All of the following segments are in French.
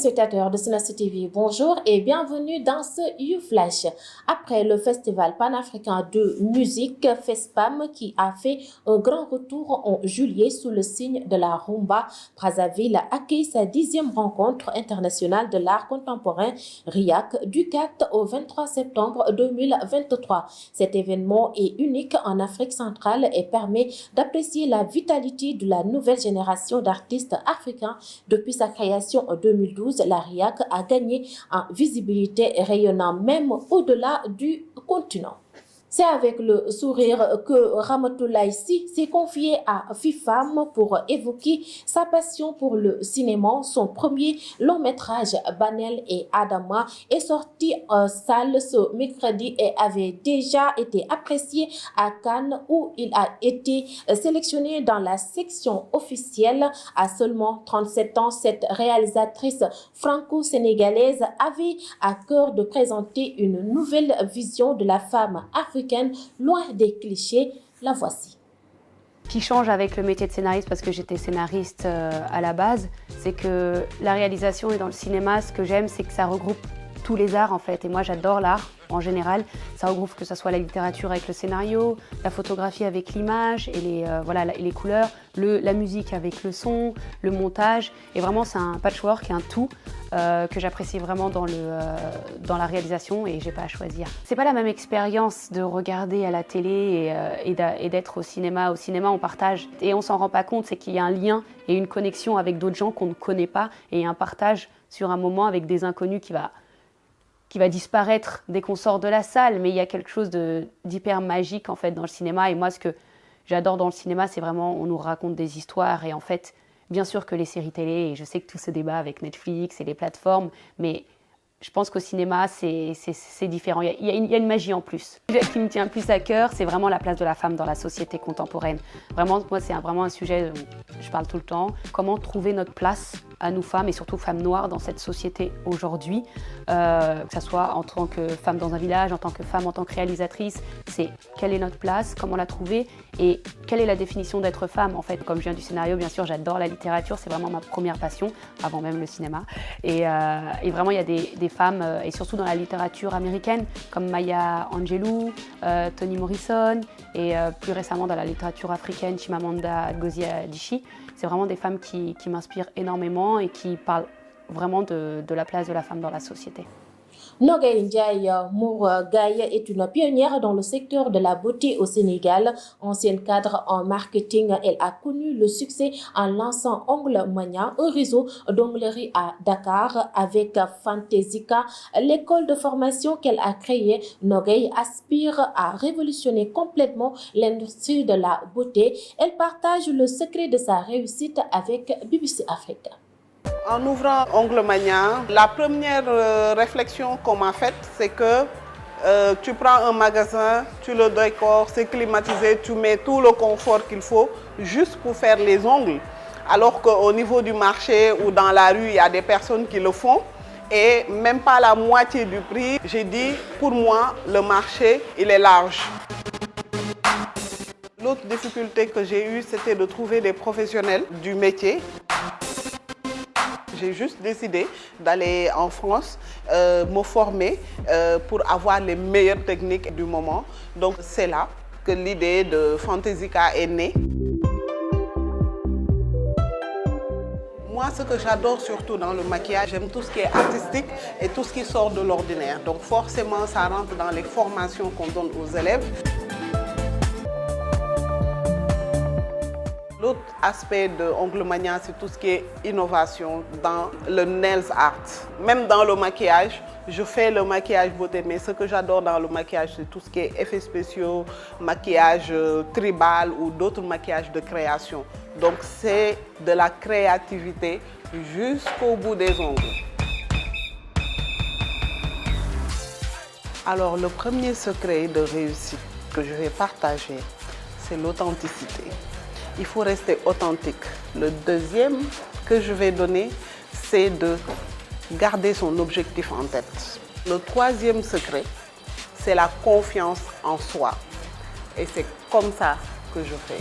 téléspectateurs de Sénégal TV, bonjour et bienvenue dans ce YouFlash. Après le festival panafricain de musique FESPAM qui a fait un grand retour en juillet sous le signe de la rumba, Brazzaville accueille sa 10e rencontre internationale de l'art contemporain RIAC du 4 au 23 septembre 2023. Cet événement est unique en Afrique centrale et permet d'apprécier la vitalité de la nouvelle génération d'artistes africains. Depuis sa création en 2012, la RIAC a gagné en visibilité rayonnant même au-delà du continent. C'est avec le sourire que Ramatoulaye Sy s'est confié à FIFAM pour évoquer sa passion pour le cinéma. Son premier long métrage, Banel et Adama, est sorti en salle ce mercredi et avait déjà été apprécié à Cannes où il a été sélectionné dans la section officielle. À seulement 37 ans, cette réalisatrice franco-sénégalaise avait à cœur de présenter une nouvelle vision de la femme africaine. Loin des clichés, la voici. Ce qui change avec le métier de scénariste, parce que j'étais scénariste à la base, c'est que la réalisation et dans le cinéma, ce que j'aime, c'est que ça regroupe tous les arts en fait. Et moi, j'adore l'art en général. Ça regroupe que ce soit la littérature avec le scénario, la photographie avec l'image et les couleurs, la musique avec le son, le montage. Et vraiment, c'est un patchwork, un tout que j'apprécie vraiment dans la réalisation et j'ai pas à choisir. C'est pas la même expérience de regarder à la télé et d'être au cinéma. Au cinéma, on partage et on s'en rend pas compte, c'est qu'il y a un lien et une connexion avec d'autres gens qu'on ne connaît pas et un partage sur un moment avec des inconnus qui va disparaître dès qu'on sort de la salle, mais il y a quelque chose d'hyper magique en fait dans le cinéma. Et moi, ce que j'adore dans le cinéma, c'est vraiment on nous raconte des histoires. Et en fait, bien sûr que les séries télé, et je sais que tout ce débat avec Netflix et les plateformes, mais je pense qu'au cinéma, c'est différent. Il y a une magie en plus. Le sujet qui me tient plus à cœur, c'est vraiment la place de la femme dans la société contemporaine. Vraiment, moi, c'est vraiment un sujet dont je parle tout le temps. Comment trouver notre place à nous femmes et surtout femmes noires dans cette société aujourd'hui, que ce soit en tant que femme dans un village, en tant que femme, en tant que réalisatrice, c'est quelle est notre place, comment la trouver et quelle est la définition d'être femme en fait. Comme je viens du scénario, bien sûr, j'adore la littérature, c'est vraiment ma première passion, avant même le cinéma. Et vraiment, il y a des femmes, et surtout dans la littérature américaine, comme Maya Angelou, Toni Morrison, et plus récemment dans la littérature africaine, Chimamanda Ngozi Adichie. C'est vraiment des femmes qui m'inspirent énormément et qui parlent vraiment de la place de la femme dans la société. Nogay Ndiaye Mourgaye est une pionnière dans le secteur de la beauté au Sénégal. Ancienne cadre en marketing, elle a connu le succès en lançant Ongle Mania, un réseau d'onglerie à Dakar avec Fantasika, l'école de formation qu'elle a créée. Nogay aspire à révolutionner complètement l'industrie de la beauté. Elle partage le secret de sa réussite avec BBC Africa. En ouvrant Ongle Mania, la première réflexion qu'on m'a faite, c'est que tu prends un magasin, tu le décores, c'est climatisé, tu mets tout le confort qu'il faut juste pour faire les ongles. Alors qu'au niveau du marché ou dans la rue, il y a des personnes qui le font et même pas la moitié du prix. J'ai dit, pour moi, le marché, il est large. L'autre difficulté que j'ai eue, c'était de trouver des professionnels du métier. J'ai juste décidé d'aller en France me former pour avoir les meilleures techniques du moment. Donc c'est là que l'idée de Fantasika est née. Moi, ce que j'adore surtout dans le maquillage, j'aime tout ce qui est artistique et tout ce qui sort de l'ordinaire. Donc forcément, ça rentre dans les formations qu'on donne aux élèves. L'autre aspect de Ongle Mania, c'est tout ce qui est innovation dans le nails art. Même dans le maquillage, je fais le maquillage beauté, mais ce que j'adore dans le maquillage, c'est tout ce qui est effets spéciaux, maquillage tribal ou d'autres maquillages de création. Donc c'est de la créativité jusqu'au bout des ongles. Alors le premier secret de réussite que je vais partager, c'est l'authenticité. Il faut rester authentique. Le deuxième que je vais donner, c'est de garder son objectif en tête. Le troisième secret, c'est la confiance en soi. Et c'est comme ça que je fais.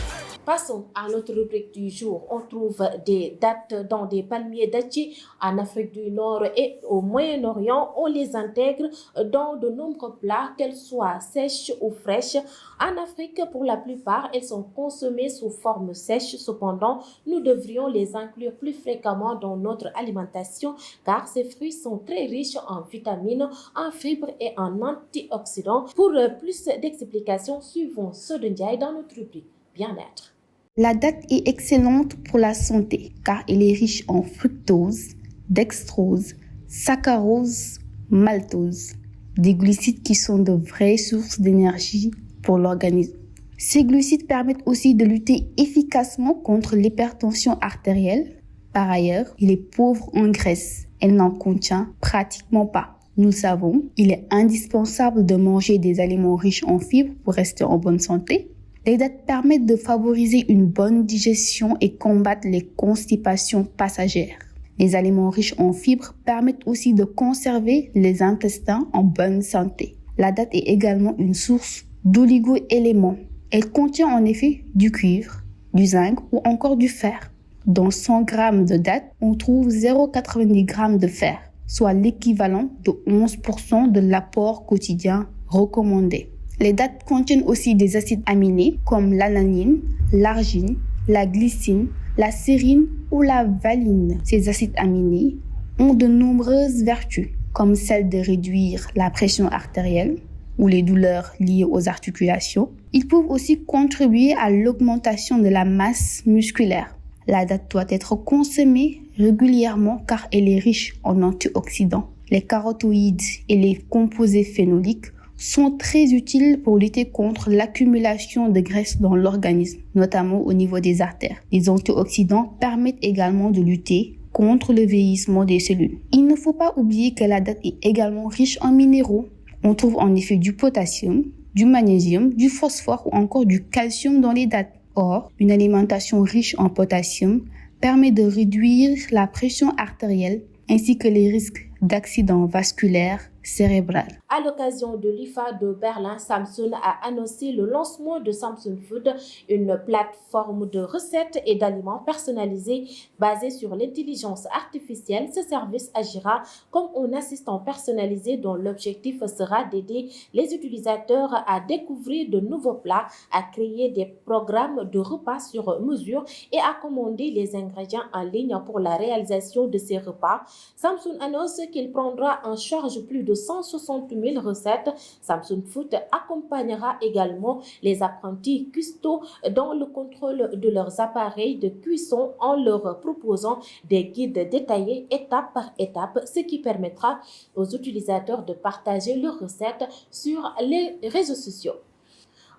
Passons à notre rubrique du jour. On trouve des dattes dans des palmiers dattiers en Afrique du Nord et au Moyen-Orient. On les intègre dans de nombreux plats, qu'elles soient sèches ou fraîches. En Afrique, pour la plupart, elles sont consommées sous forme sèche. Cependant, nous devrions les inclure plus fréquemment dans notre alimentation car ces fruits sont très riches en vitamines, en fibres et en antioxydants. Pour plus d'explications, suivons ceux de Ndiaye dans notre rubrique Bien-être. La date est excellente pour la santé car elle est riche en fructose, dextrose, saccharose, maltose, des glucides qui sont de vraies sources d'énergie pour l'organisme. Ces glucides permettent aussi de lutter efficacement contre l'hypertension artérielle. Par ailleurs, il est pauvre en graisse. Elle n'en contient pratiquement pas. Nous le savons, il est indispensable de manger des aliments riches en fibres pour rester en bonne santé. Les dattes permettent de favoriser une bonne digestion et combattre les constipations passagères. Les aliments riches en fibres permettent aussi de conserver les intestins en bonne santé. La date est également une source d'oligo-éléments. Elle contient en effet du cuivre, du zinc ou encore du fer. Dans 100 g de dattes, on trouve 0,90 g de fer, soit l'équivalent de 11% de l'apport quotidien recommandé. Les dattes contiennent aussi des acides aminés comme l'alanine, l'argine, la glycine, la sérine ou la valine. Ces acides aminés ont de nombreuses vertus, comme celle de réduire la pression artérielle ou les douleurs liées aux articulations. Ils peuvent aussi contribuer à l'augmentation de la masse musculaire. La date doit être consommée régulièrement car elle est riche en antioxydants. Les carotoïdes et les composés phénoliques sont très utiles pour lutter contre l'accumulation de graisse dans l'organisme, notamment au niveau des artères. Les antioxydants permettent également de lutter contre le vieillissement des cellules. Il ne faut pas oublier que la date est également riche en minéraux. On trouve en effet du potassium, du magnésium, du phosphore ou encore du calcium dans les dattes. Or, une alimentation riche en potassium permet de réduire la pression artérielle ainsi que les risques d'accidents vasculaires cérébrales. À l'occasion de l'IFA de Berlin, Samsung a annoncé le lancement de Samsung Food, une plateforme de recettes et d'aliments personnalisés basée sur l'intelligence artificielle. Ce service agira comme un assistant personnalisé dont l'objectif sera d'aider les utilisateurs à découvrir de nouveaux plats, à créer des programmes de repas sur mesure et à commander les ingrédients en ligne pour la réalisation de ces repas. Samsung annonce qu'il prendra en charge plus de 160 000 recettes. Samsung Food accompagnera également les apprentis cuistots dans le contrôle de leurs appareils de cuisson en leur proposant des guides détaillés étape par étape, ce qui permettra aux utilisateurs de partager leurs recettes sur les réseaux sociaux.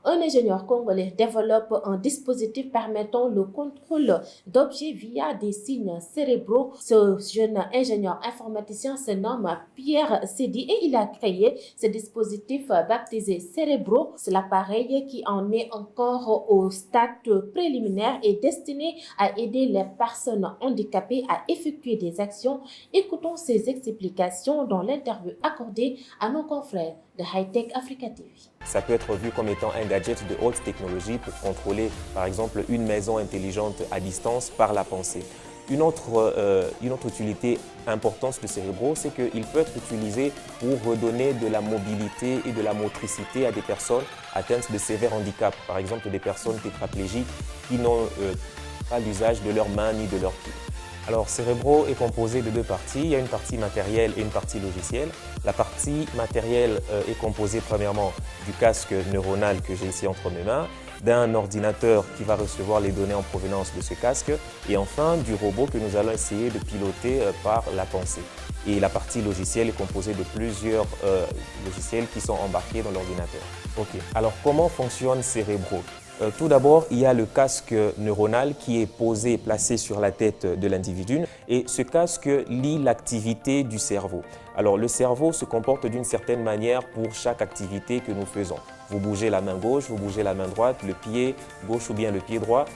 Un ingénieur congolais développe un dispositif permettant le contrôle d'objets via des signes cérébraux. Ce jeune ingénieur informaticien se nomme Pierre Sedi et il a créé ce dispositif baptisé Cérébro. C'est l'appareil qui en est encore au stade préliminaire et destiné à aider les personnes handicapées à effectuer des actions. Écoutons ces explications dans l'interview accordée à nos confrères de High Tech Africa TV. Ça peut être vu comme étant un gadget de haute technologie pour contrôler, par exemple, une maison intelligente à distance par la pensée. Une autre utilité importante de Cérébro, c'est qu'il peut être utilisé pour redonner de la mobilité et de la motricité à des personnes atteintes de sévères handicaps, par exemple des personnes tétraplégiques qui n'ont pas l'usage de leurs mains ni de leurs pieds. Alors, Cérébro est composé de deux parties. Il y a une partie matérielle et une partie logicielle. La partie matérielle est composée premièrement du casque neuronal que j'ai ici entre mes mains, d'un ordinateur qui va recevoir les données en provenance de ce casque et enfin du robot que nous allons essayer de piloter par la pensée. Et la partie logicielle est composée de plusieurs logiciels qui sont embarqués dans l'ordinateur. Ok. Alors, comment fonctionne Cérébro ? Tout d'abord, il y a le casque neuronal qui est placé sur la tête de l'individu et ce casque lie l'activité du cerveau. Alors le cerveau se comporte d'une certaine manière pour chaque activité que nous faisons. Vous bougez la main gauche, vous bougez la main droite, le pied gauche ou bien le pied droit.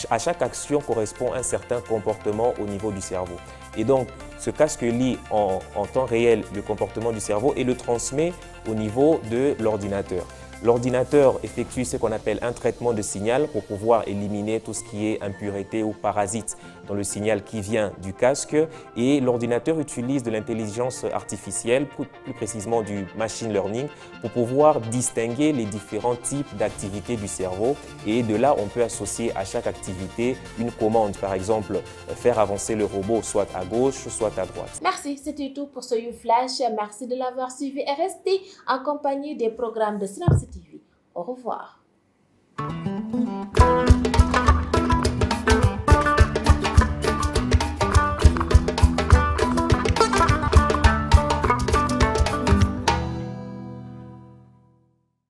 À chaque action correspond un certain comportement au niveau du cerveau. Et donc, ce casque lit en temps réel le comportement du cerveau et le transmet au niveau de l'ordinateur. L'ordinateur effectue ce qu'on appelle un traitement de signal pour pouvoir éliminer tout ce qui est impureté ou parasite dans le signal qui vient du casque. Et l'ordinateur utilise de l'intelligence artificielle, plus précisément du machine learning, pour pouvoir distinguer les différents types d'activités du cerveau. Et de là, on peut associer à chaque activité une commande. Par exemple, faire avancer le robot soit à gauche, soit à droite. Merci, c'était tout pour ce YouFlash. Merci de l'avoir suivi et restez en compagnie des programmes de Synapse TV. Au revoir.